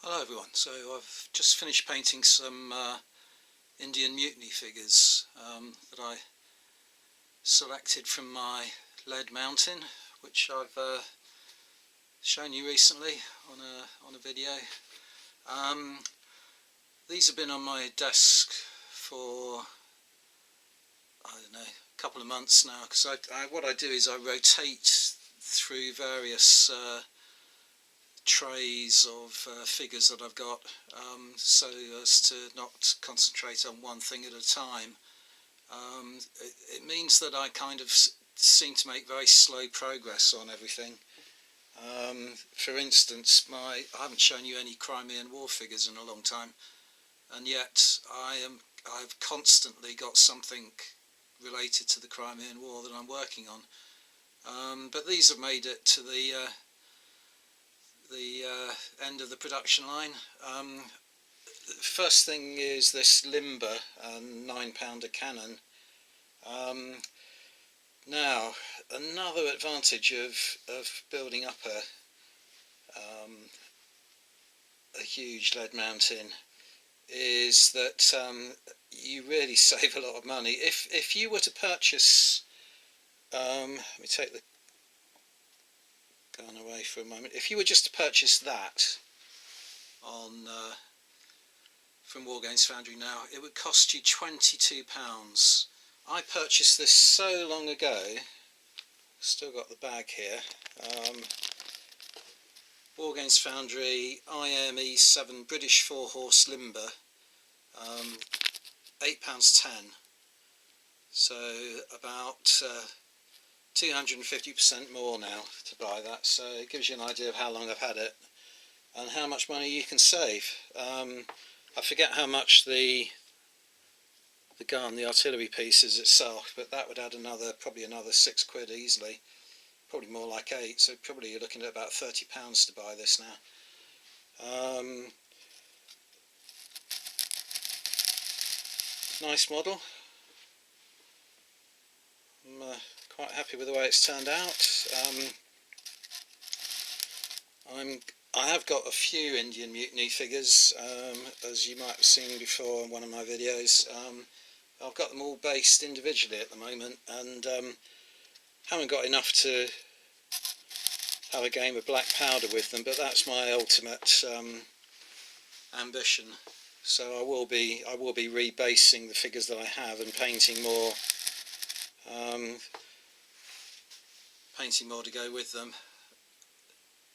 Hello everyone, so I've just finished painting some Indian Mutiny figures that I selected from my lead mountain, which I've shown you recently on a video. These have been on my desk for, I don't know, a couple of months now, because what I do is I rotate through various trays of figures that I've got, so as to not concentrate on one thing at a time. It means that I kind of seem to make very slow progress on everything. For instance, I haven't shown you any Crimean War figures in a long time, and yet I've constantly got something related to the Crimean War that I'm working on. But these have made it to the end of the production line. First thing is this limber 9-pounder cannon. Now, another advantage of building up a huge lead mountain is that you really save a lot of money. If you were to purchase, let me take the gun away for a moment. If you were just to purchase that on from Wargames Foundry now, it would cost you £22. I purchased this so long ago, still got the bag here. Wargames Foundry IME7 British 4-horse limber, £8.10, so about 250% more now to buy that, so it gives you an idea of how long I've had it and how much money you can save. I forget how much the gun, the artillery piece is itself, but that would add probably another £6 easily, probably more like 8, so probably you're looking at about £30 to buy this now. Nice model. I'm quite happy with the way it's turned out. I have got a few Indian Mutiny figures, as you might have seen before in one of my videos. I've got them all based individually at the moment, and haven't got enough to have a game of black powder with them, but that's my ultimate ambition. So I will be rebasing the figures that I have and painting more to go with them.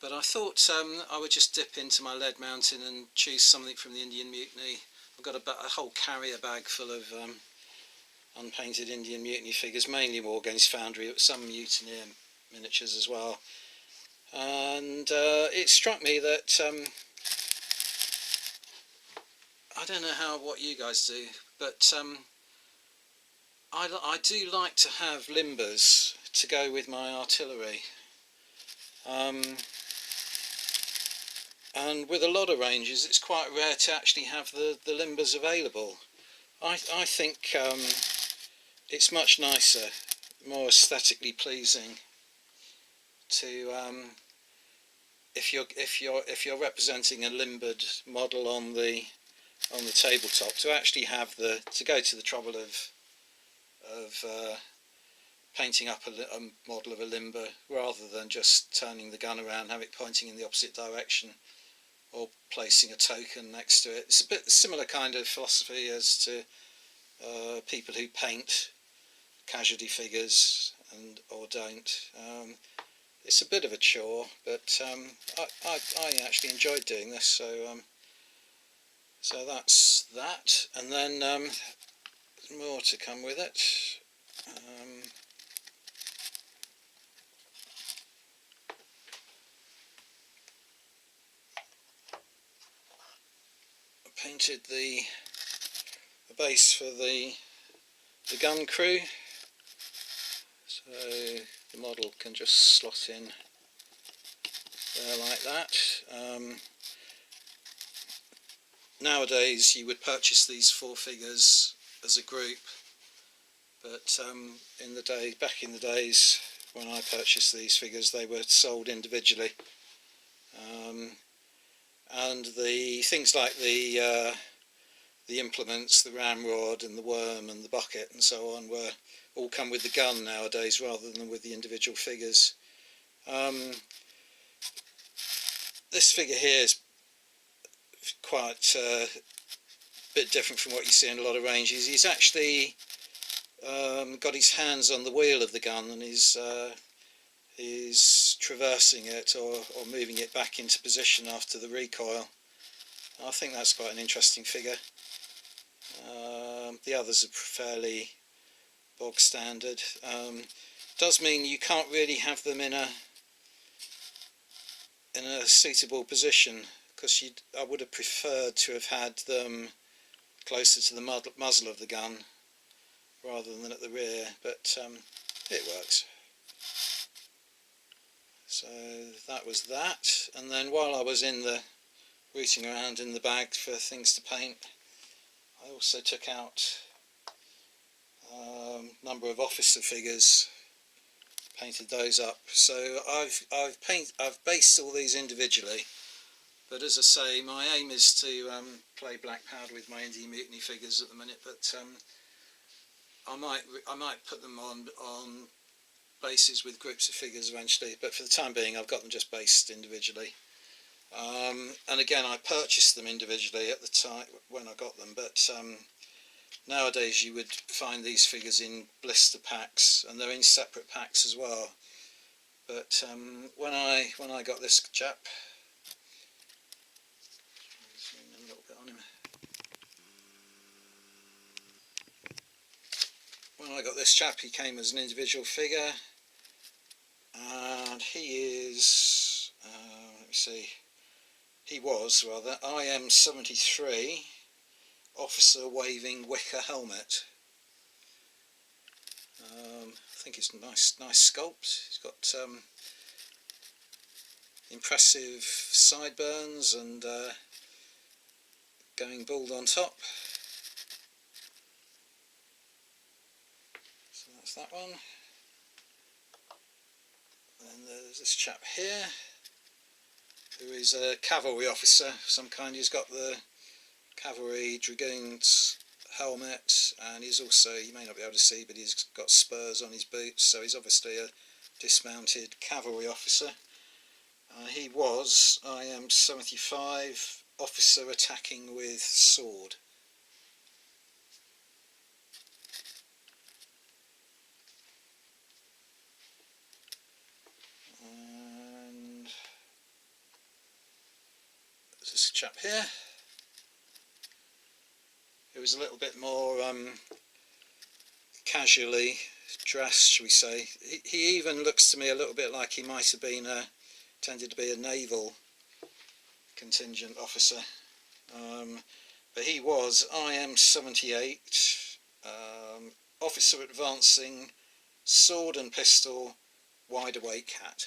But I thought I would just dip into my lead mountain and choose something from the Indian Mutiny. I've got a whole carrier bag full of unpainted Indian Mutiny figures, mainly Wargames Foundry, but some Mutiny miniatures as well. And it struck me that I don't know what you guys do, but I do like to have limbers to go with my artillery. And with a lot of ranges it's quite rare to actually have the limbers available. I think it's much nicer, more aesthetically pleasing to if you're representing a limbered model on the tabletop, to actually have to go to the trouble of painting up a model of a limber rather than just turning the gun around and have it pointing in the opposite direction, or placing a token next to it. It's a bit similar kind of philosophy as to people who paint casualty figures or don't. It's a bit of a chore, but I actually enjoyed doing this, so that's that. And then there's more to come with it. Painted the base for the gun crew, so the model can just slot in there like that. Nowadays you would purchase these 4 figures as a group, but back in the days when I purchased these figures, they were sold individually. and the things like the implements, the ramrod and the worm and the bucket and so on, were all come with the gun nowadays rather than with the individual figures. This figure here is quite a bit different from what you see in a lot of ranges. He's actually got his hands on the wheel of the gun and is traversing it or moving it back into position after the recoil. I think that's quite an interesting figure. The others are fairly bog standard. Does mean you can't really have them in a suitable position, because I would have preferred to have had them closer to the muzzle of the gun rather than at the rear, but it works. So that was that, and then while I was rooting around in the bag for things to paint, I also took out a number of officer figures, painted those up. So I've based all these individually, but as I say, my aim is to play black powder with my Indian Mutiny figures at the minute, but I might put them on bases with groups of figures eventually, but for the time being I've got them just based individually. And again, I purchased them individually at the time when I got them, but nowadays you would find these figures in blister packs, and they're in separate packs as well. But when I got this chap, zoom in a little bit on him. When I got this chap, he came as an individual figure, and he is, let me see, he was rather, IM 73, officer waving wicker helmet. I think it's nice sculpt. He's got impressive sideburns and going bald on top. So that's that one. Then there's this chap here, who is a cavalry officer of some kind. He's got the cavalry dragoons helmet, and he's also, you may not be able to see, but he's got spurs on his boots, so he's obviously a dismounted cavalry officer. He was IM 75, officer attacking with sword. And there's this chap here, who was a little bit more casually dressed, shall we say. He even looks to me a little bit like he might have been tended to be a naval contingent officer, but he was IM 78, officer advancing, sword and pistol, wide awake hat.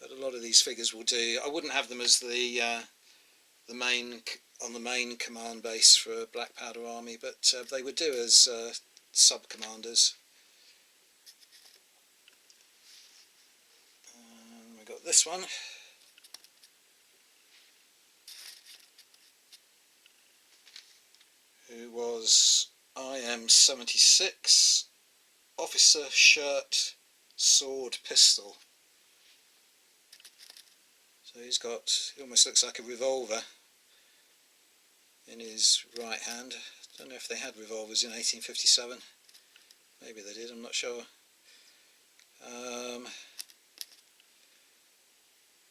But a lot of these figures will do. I wouldn't have them as the main command base for a black powder army, but they would do as sub commanders. We got this one, who was IM 76, officer shirt, sword, pistol. So he almost looks like a revolver in his right hand. I don't know if they had revolvers in 1857. Maybe they did, I'm not sure.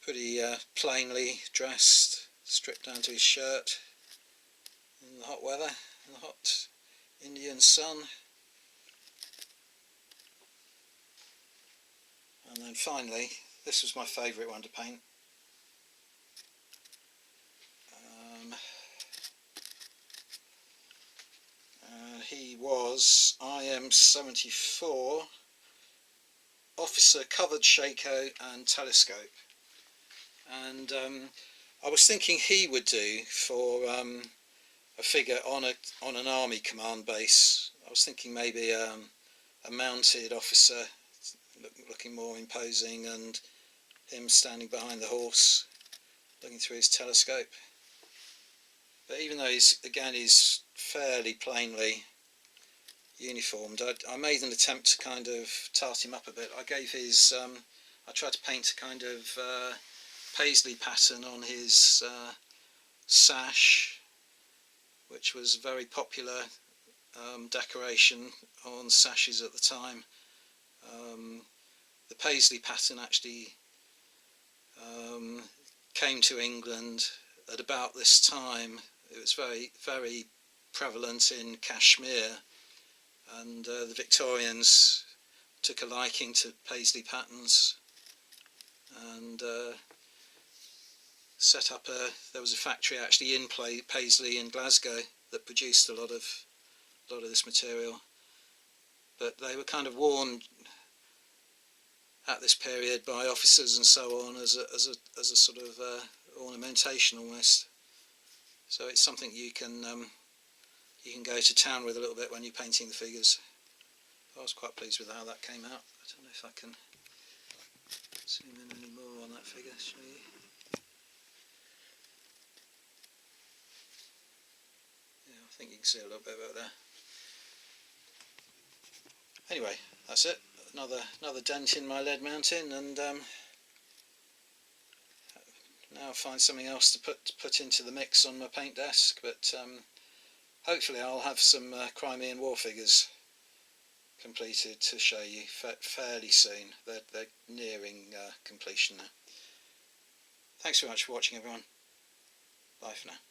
Pretty plainly dressed, stripped down to his shirt in the hot weather, in the hot Indian sun. And then finally, this was my favourite one to paint. He was IM 74, officer covered shako and telescope, and I was thinking he would do for a figure on an army command base. I was thinking maybe a mounted officer looking more imposing, and him standing behind the horse looking through his telescope. But even though he's fairly plainly uniformed, I made an attempt to kind of tart him up a bit. I tried to paint a kind of paisley pattern on his sash, which was a very popular decoration on sashes at the time. The paisley pattern actually came to England at about this time. It was very, very prevalent in Kashmir, and the Victorians took a liking to paisley patterns and set up there was a factory actually in Paisley in Glasgow that produced a lot of this material. But they were kind of worn at this period by officers and so on as a sort of ornamentation almost. So it's something you can go to town with a little bit when you're painting the figures. I was quite pleased with how that came out. I don't know if I can zoom in any more on that figure, show you. Yeah, I think you can see a little bit about there. Anyway, that's it. Another dent in my lead mountain, and now I'll find something else to put into the mix on my paint desk. But hopefully I'll have some Crimean War figures completed to show you fairly soon. They're nearing completion now. Thanks very much for watching, everyone. Bye for now.